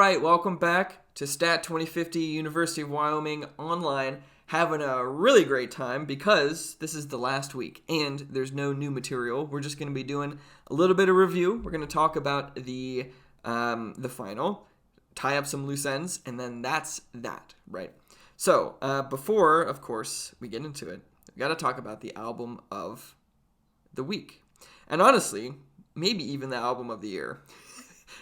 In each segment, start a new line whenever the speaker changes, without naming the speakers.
right, welcome back to Stat 2050 University of Wyoming Online. Having a really great time because this is the last week and there's no new material. We're just going to be doing a little bit of review. We're going to talk about the final, tie up some loose ends, and then that's that, right? So before, of course, we get into it, we got to talk about the album of the week. And honestly, maybe even the album of the year.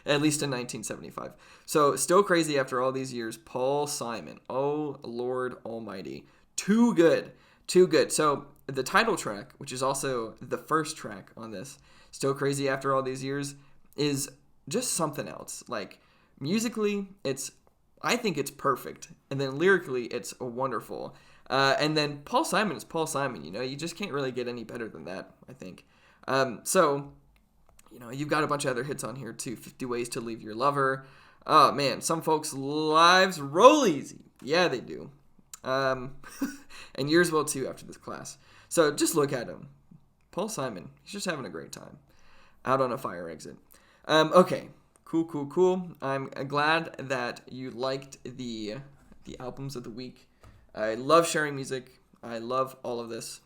At least in 1975. So, still crazy after all these years. Paul Simon. Oh, Lord Almighty. Too good. Too good. So, the title track, which is also the first track on this, Still Crazy After All These Years, is just something else. Like, musically, I think it's perfect. And then lyrically, it's wonderful. And then Paul Simon is Paul Simon, you just can't really get any better than that, I think. You've got a bunch of other hits on here too. 50 Ways to Leave Your Lover. Oh, man, some folks' lives roll easy. Yeah, they do. And yours will too after this class. So just look at him. Paul Simon. He's just having a great time. Out on a fire exit. Okay. Cool. I'm glad that you liked the albums of the week. I love sharing music. I love all of this.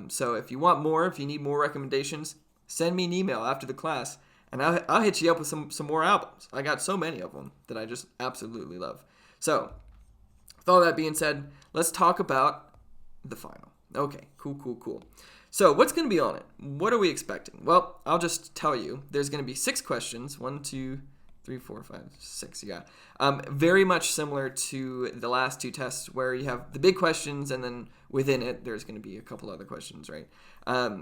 So if you want more, if you need more recommendations, send me an email after the class, and I'll hit you up with some more albums. I got so many of them that I just absolutely love. So, with all that being said, let's talk about the final. Okay, cool. So, what's going to be on it? What are we expecting? Well, I'll just tell you. There's going to be 6 questions. 1, 2, 3, 4, 5, 6. You got very much similar to the last 2 tests, where you have the big questions, and then within it, there's going to be a couple other questions, right?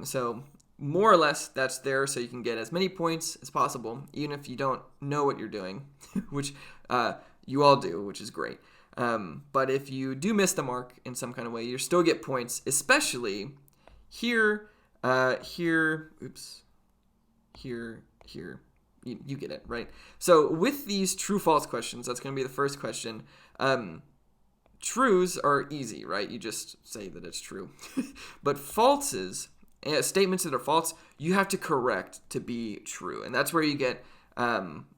So more or less, that's there so you can get as many points as possible, even if you don't know what you're doing, which you all do, which is great. But if you do miss the mark in some kind of way, you still get points, especially here. You get it, right? So with these true-false questions, that's going to be the first question. Trues are easy, right? You just say that it's true. But falses, statements that are false, you have to correct to be true. And that's where you get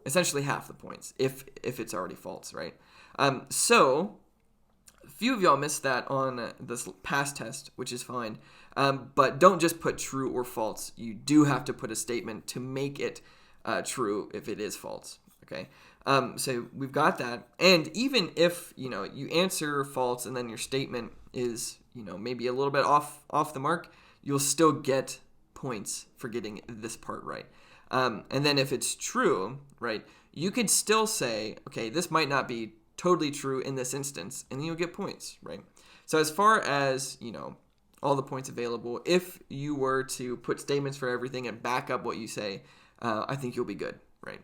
essentially half the points if it's already false, right? So a few of y'all missed that on this past test, which is fine. But don't just put true or false. You do have to put a statement to make it true if it is false, okay? So we've got that. And even if, you answer false and then your statement is, maybe a little bit off the mark, you'll still get points for getting this part right. And then if it's true, right, you could still say, okay, this might not be totally true in this instance, and then you'll get points, right? So as far as, all the points available, if you were to put statements for everything and back up what you say, I think you'll be good, right?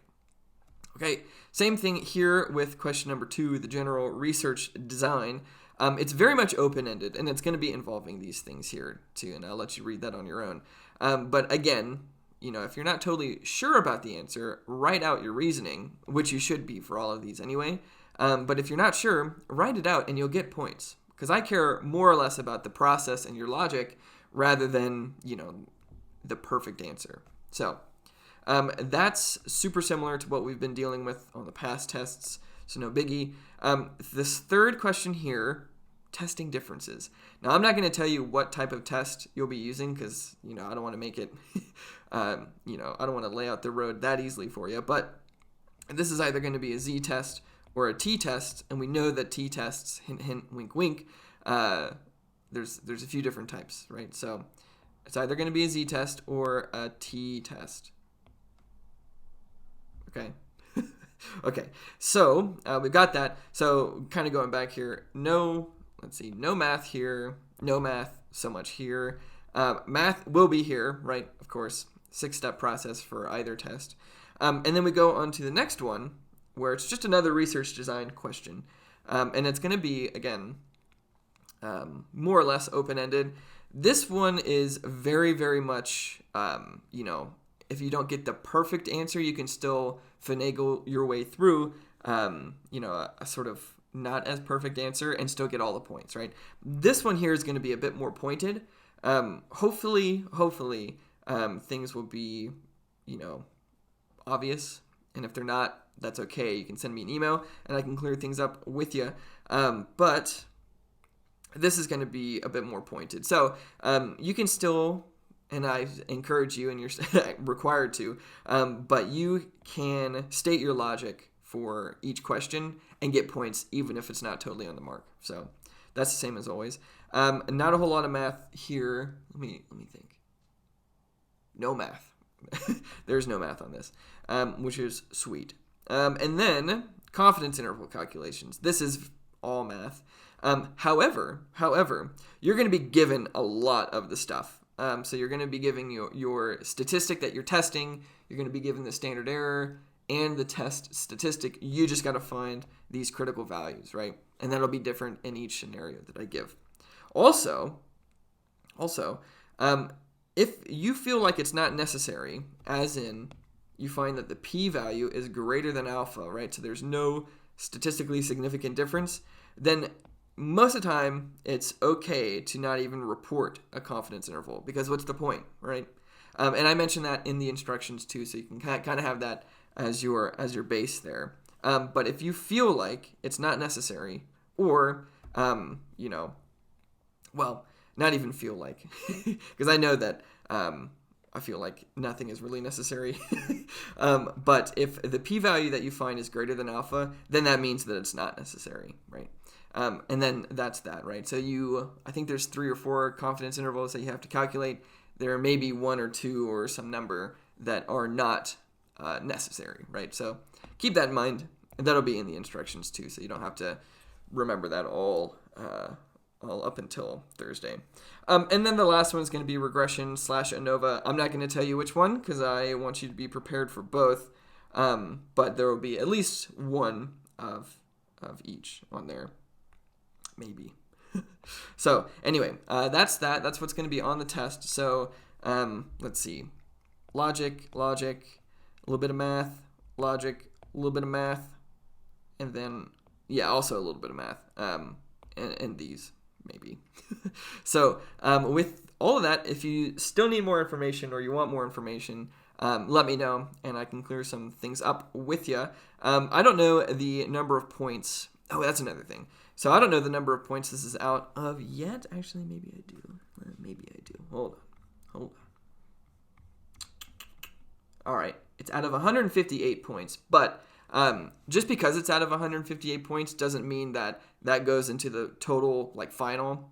Okay, same thing here with question number 2, the general research design. It's very much open-ended, and it's going to be involving these things here too, and I'll let you read that on your own. But again, if you're not totally sure about the answer, write out your reasoning, which you should be for all of these anyway. But if you're not sure, write it out and you'll get points, because I care more or less about the process and your logic rather than, the perfect answer. So that's super similar to what we've been dealing with on the past tests, so no biggie. This third question here, testing differences. Now, I'm not going to tell you what type of test you'll be using because, I don't want to make it, I don't want to lay out the road that easily for you. But this is either going to be a Z test or a T test, and we know that T tests, hint, hint, wink, wink, there's a few different types, right? So it's either going to be a Z test or a T test. Okay. Okay. So we got that. So kind of going back here, no math here, no math so much here. Math will be here, right? Of course, 6-step process for either test. And then we go on to the next one, where it's just another research design question. And it's going to be, again, more or less open-ended. This one is very, very much, if you don't get the perfect answer, you can still finagle your way through, a sort of not as perfect answer and still get all the points, right? This one here is going to be a bit more pointed. Hopefully, things will be, obvious And if they're not, that's okay. You can send me an email and I can clear things up with you. But this is going to be a bit more pointed. So you can still, and I encourage you, and you're required to, but you can state your logic for each question and get points even if it's not totally on the mark. So that's the same as always. Not a whole lot of math here. Let me think. No math. There's no math on this, which is sweet. And then confidence interval calculations. This is all math. However, you're going to be given a lot of the stuff. So you're going to be giving your statistic that you're testing. You're going to be given the standard error and the test statistic. You just got to find these critical values, right? And that'll be different in each scenario that I give. Also, if you feel like it's not necessary, as in you find that the p-value is greater than alpha, right? So there's no statistically significant difference, then most of the time it's okay to not even report a confidence interval, because what's the point, right? And I mentioned that in the instructions too, so you can kind of have that as your base there. But if you feel like it's not necessary, or not even feel like, because I know that I feel like nothing is really necessary. But if the p-value that you find is greater than alpha, then that means that it's not necessary, right? And then that's that, right? So I think there's 3 or 4 confidence intervals that you have to calculate. There may be 1 or 2 or some number that are not necessary, right? So keep that in mind. And that'll be in the instructions too, so you don't have to remember that all up until Thursday. And then the last one is going to be regression / ANOVA. I'm not going to tell you which one because I want you to be prepared for both. But there will be at least one of each on there. Maybe. So anyway, that's that. That's what's going to be on the test. So let's see. Logic, a little bit of math, logic, a little bit of math, and then, also a little bit of math. And these, maybe. So with all of that, if you still need more information or you want more information, let me know, and I can clear some things up with you. I don't know the number of points. Oh, that's another thing. So I don't know the number of points this is out of yet. Actually, maybe I do. Hold on. All right. It's out of 158 points, but just because it's out of 158 points doesn't mean that goes into the total, final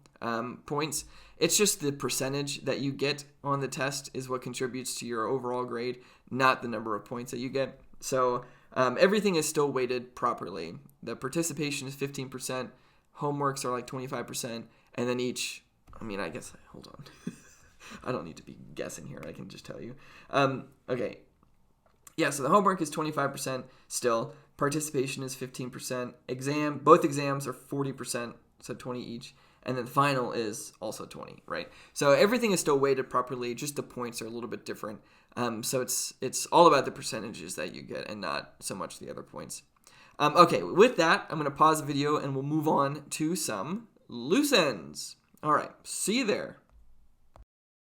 points. It's just the percentage that you get on the test is what contributes to your overall grade, not the number of points that you get. So everything is still weighted properly. The participation is 15%, homeworks are 25%, and then hold on. I don't need to be guessing here. I can just tell you. Okay. Yeah, so the homework is 25% still. Participation is 15%. Both exams are 40%, so 20 each. And then the final is also 20, right? So everything is still weighted properly. Just the points are a little bit different. So it's all about the percentages that you get and not so much the other points. Okay, with that, I'm going to pause the video and we'll move on to some loose ends. All right, see you there.